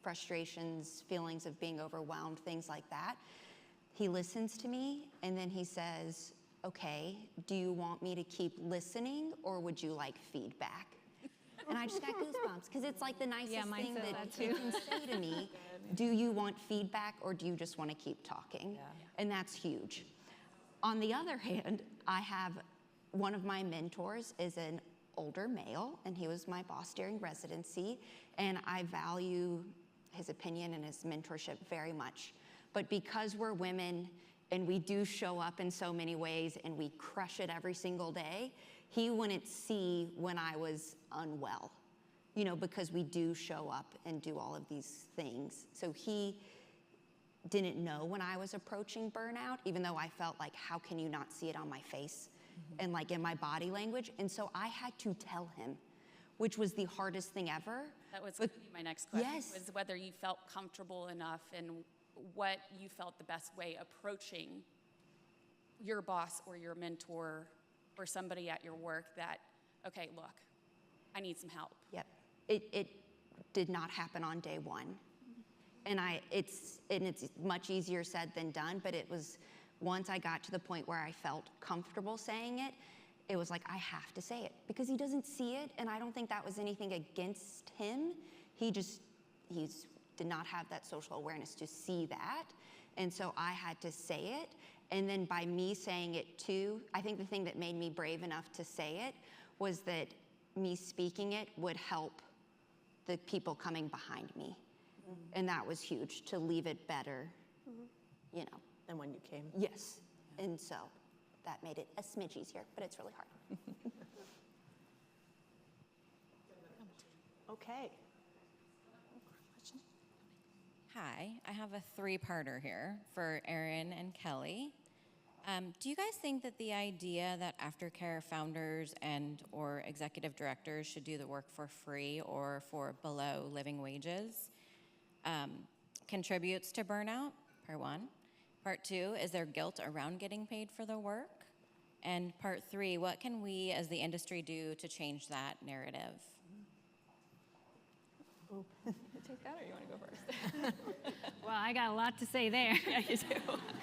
frustrations, feelings of being overwhelmed, things like that, he listens to me, and then he says, okay, do you want me to keep listening, or would you like feedback? And I just got goosebumps, because it's like the nicest thing that he can say to me. Do you want feedback, or do you just want to keep talking? Yeah. And that's huge. On the other hand, I have one of my mentors is an older male, and he was my boss during residency, and I value his opinion and his mentorship very much. But because we're women and we do show up in so many ways and we crush it every single day, he wouldn't see when I was unwell, you know, because we do show up and do all of these things. So he didn't know when I was approaching burnout, even though I felt like, how can you not see it on my face and like in my body language? And so I had to tell him, which was the hardest thing ever. That was gonna be my next question, yes, was whether you felt comfortable enough and what you felt the best way approaching your boss or your mentor or somebody at your work that, okay, look, I need some help. Yep. It did not happen on day one. And it's much easier said than done, but it was, once I got to the point where I felt comfortable saying it, it was like, I have to say it, because he doesn't see it, and I don't think that was anything against him. He did not have that social awareness to see that, and so I had to say it. And then by me saying it too, I think the thing that made me brave enough to say it was that me speaking it would help the people coming behind me. And that was huge, to leave it better, you know. And when you came. Yes, and so that made it a smidge easier, but it's really hard. Okay. Hi, I have a three-parter here for Erin and Kellie. Do you guys think that the idea that aftercare founders and or executive directors should do the work for free or for below living wages contributes to burnout, part one? Part two, is there guilt around getting paid for the work? And part three, what can we as the industry do to change that narrative? Oh, take that, or you want to go first? Well, I got a lot to say there. Yeah, you do.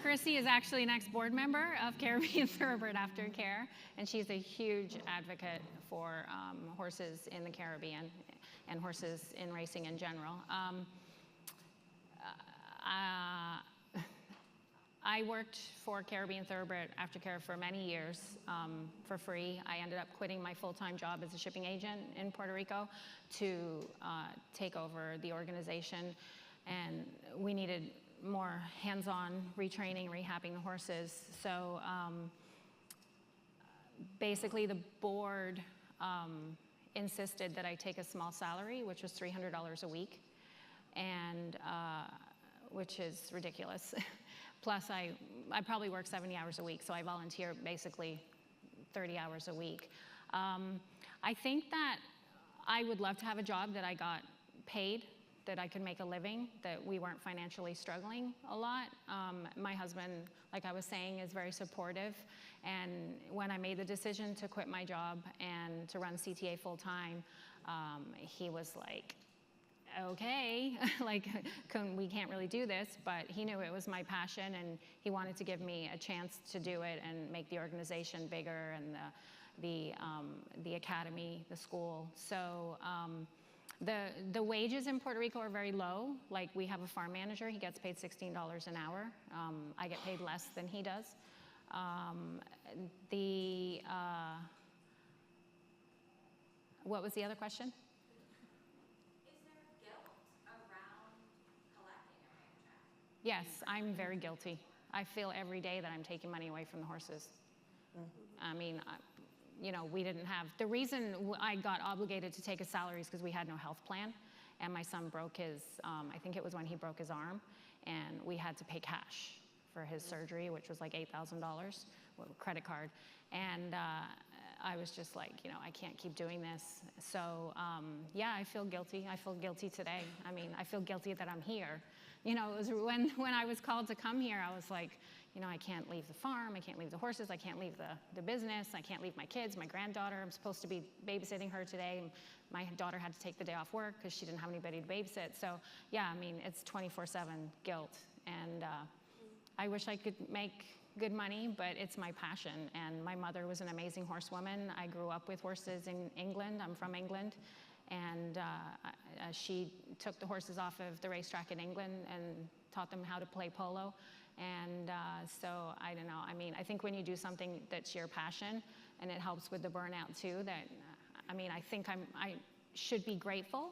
Chrissy is actually an ex-board member of Caribbean Thoroughbred Aftercare, and she's a huge advocate for horses in the Caribbean and horses in racing in general. I worked for Caribbean Thoroughbred Aftercare for many years for free. I ended up quitting my full-time job as a shipping agent in Puerto Rico to take over the organization, and we needed more hands-on retraining, rehabbing the horses. So basically the board insisted that I take a small salary, which was $300 a week, and which is ridiculous. Plus, I probably work 70 hours a week, so I volunteer basically 30 hours a week. I think that I would love to have a job that I got paid, that I could make a living, that we weren't financially struggling a lot. My husband, like I was saying, is very supportive, and when I made the decision to quit my job and to run CTA full-time, he was like, okay, like we can't really do this, but he knew it was my passion, and he wanted to give me a chance to do it and make the organization bigger, and the academy, the school. So the wages in Puerto Rico are very low. Like, we have a farm manager, he gets paid $16 an hour. I get paid less than he does. What was the other question? Yes, I'm very guilty. I feel every day that I'm taking money away from the horses. I mean, you know, we didn't have, the reason I got obligated to take a salary is because we had no health plan, and my son broke his, I think it was when he broke his arm, and we had to pay cash for his surgery, which was like $8,000 with a credit card. And I was just like, you know, I can't keep doing this. So yeah, I feel guilty. I feel guilty today. I mean, I feel guilty that I'm here. You know, it was when I was called to come here, I was like, you know, I can't leave the farm, I can't leave the horses, I can't leave the business, I can't leave my kids, my granddaughter. I'm supposed to be babysitting her today, and my daughter had to take the day off work because she didn't have anybody to babysit. So yeah, I mean, it's 24/7 guilt, and I wish I could make good money, but it's my passion. And my mother was an amazing horsewoman. I grew up with horses in England. I'm from England. And she took the horses off of the racetrack in England and taught them how to play polo. And so I don't know. I mean, I think when you do something that's your passion, and it helps with the burnout too, that, I mean, I think I should be grateful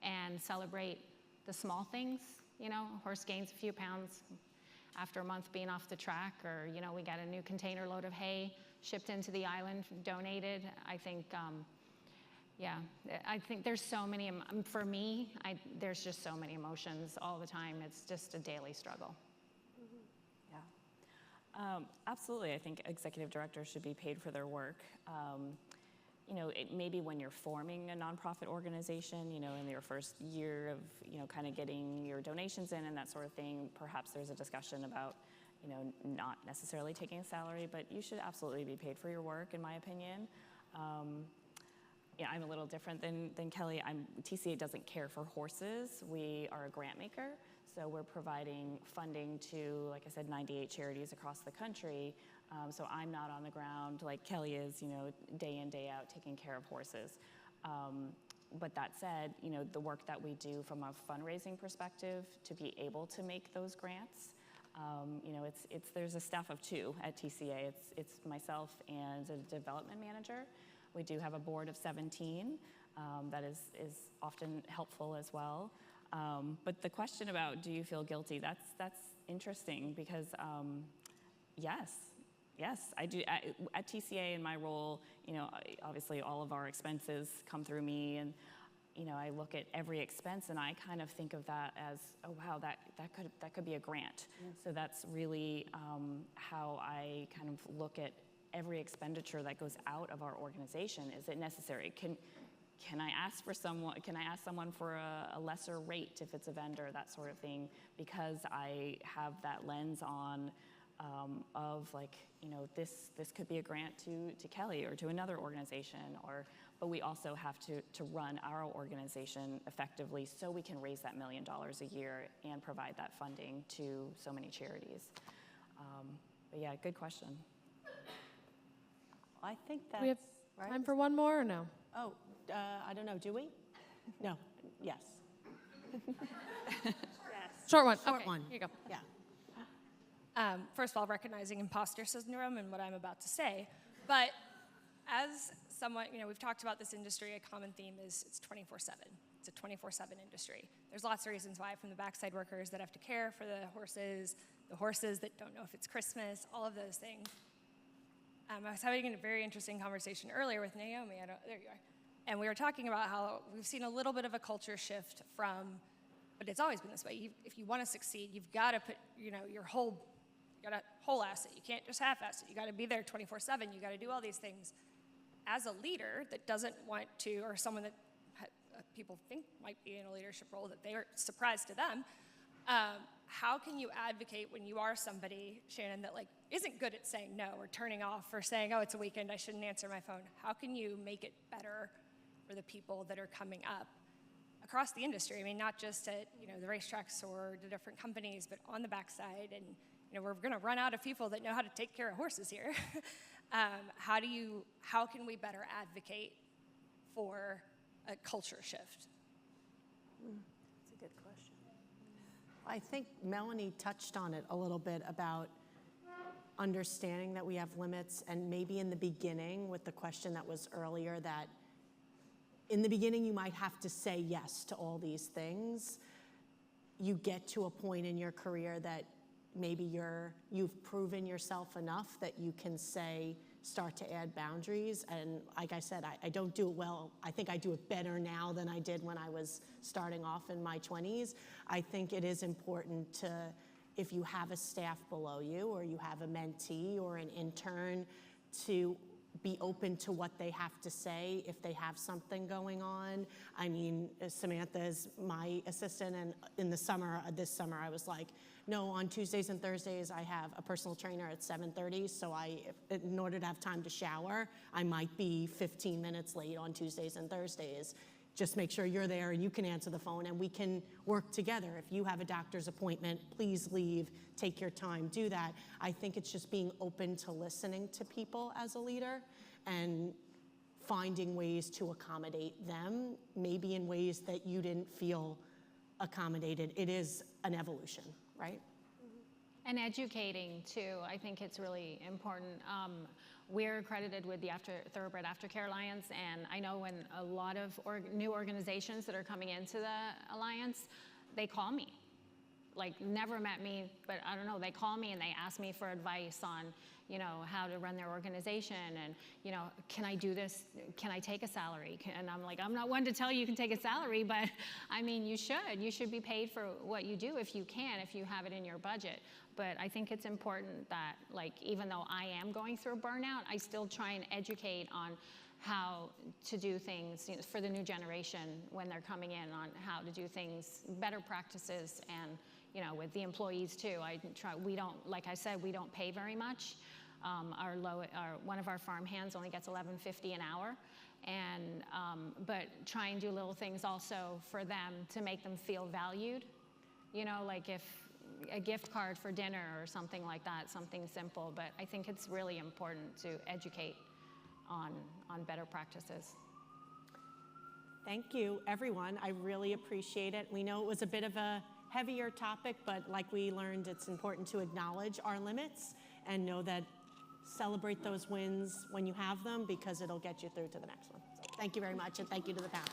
and celebrate the small things. You know, a horse gains a few pounds after a month being off the track, or, you know, we got a new container load of hay shipped into the island, donated. I think, yeah, I think there's so many, for me, there's just so many emotions all the time. It's just a daily struggle. Yeah, absolutely. I think executive directors should be paid for their work. You know, maybe when you're forming a nonprofit organization, you know, in your first year of, you know, kind of getting your donations in and that sort of thing, perhaps there's a discussion about, you know, not necessarily taking a salary, but you should absolutely be paid for your work, in my opinion. Yeah, I'm a little different than Kellie. TCA doesn't care for horses. We are a grant maker, so we're providing funding to, like I said, 98 charities across the country. So I'm not on the ground like Kellie is, you know, day in, day out, taking care of horses. But that said, you know, the work that we do from a fundraising perspective to be able to make those grants, you know, there's a staff of 2 at TCA. It's myself and a development manager. We do have a board of 17 that is often helpful as well. But the question about do you feel guilty, that's interesting because yes, I do. At TCA in my role, you know, obviously all of our expenses come through me, and, you know, I look at every expense and I kind of think of that as, oh wow, that could be a grant. Yes. So that's really how I kind of look at every expenditure that goes out of our organization. Is it necessary? Can I ask for someone? Can I ask someone for a lesser rate if it's a vendor, that sort of thing? Because I have that lens on of like, this could be a grant to Kellie or to another organization, but we also have to run our organization effectively so we can raise that $1 million a year and provide that funding to so many charities. But yeah, good question. I think that's We have right. time for one more or no? Oh, I don't know, do we? No, yes. Short one. Short Okay, one. Here you go. Yeah. First of all, recognizing imposter syndrome and what I'm about to say. But as someone, we've talked about this industry, a common theme is it's 24/7. It's a 24/7 industry. There's lots of reasons why, from the backside workers that have to care for the horses that don't know if it's Christmas, all of those things. I was having a very interesting conversation earlier with Naomi. There you are. And we were talking about how we've seen a little bit of a culture shift from, but it's always been this way. If you want to succeed, you've got to put, your whole ass it. You can't just half-ass it. You got to be there 24/7. You got to do all these things. As a leader that doesn't want to, or someone that people think might be in a leadership role that they are surprised to them, how can you advocate when you are somebody, Shannon, that isn't good at saying no or turning off or saying, oh, it's a weekend, I shouldn't answer my phone? How can you make it better for the people that are coming up across the industry? I mean, not just at the racetracks or the different companies, but on the backside. And we're going to run out of people that know how to take care of horses here. How can we better advocate for a culture shift? That's a good question. I think Melanie touched on it a little bit about understanding that we have limits, and maybe in the beginning with the question that was earlier, that in the beginning you might have to say yes to all these things. You get to a point in your career that maybe you've proven yourself enough that you can start to add boundaries. And like I said, I don't do it well. I think I do it better now than I did when I was starting off in my 20s. I think it is important to, if you have a staff below you or you have a mentee or an intern, to be open to what they have to say if they have something going on. I mean, Samantha is my assistant, and in the summer, this summer, I was like, no, on Tuesdays and Thursdays, I have a personal trainer at 7:30, so in order to have time to shower, I might be 15 minutes late on Tuesdays and Thursdays. Just make sure you're there and you can answer the phone and we can work together. If you have a doctor's appointment, please leave, take your time, do that. I think it's just being open to listening to people as a leader and finding ways to accommodate them, maybe in ways that you didn't feel accommodated. It is an evolution, right? And educating too, I think it's really important. We're accredited with the Thoroughbred Aftercare Alliance, and I know when a lot of new organizations that are coming into the Alliance, they call me. Never met me, but I don't know, they call me and they ask me for advice on, how to run their organization and, can I do this? Can I take a salary? And I'm like, I'm not one to tell you can take a salary, but I mean, you should. You should be paid for what you do if you can, if you have it in your budget. But I think it's important that, even though I am going through burnout, I still try and educate on how to do things for the new generation when they're coming in, on how to do things, better practices, and with the employees too. We don't, like I said, we don't pay very much. One of our farm hands only gets $11.50 an hour, and but try and do little things also for them to make them feel valued. If a gift card for dinner or something like that, something simple. But I think it's really important to educate on better practices. Thank you, everyone. I really appreciate it. We know it was a bit of a heavier topic, but like we learned, it's important to acknowledge our limits and know that celebrate those wins when you have them, because it'll get you through to the next one. So thank you very much, and thank you to the panel.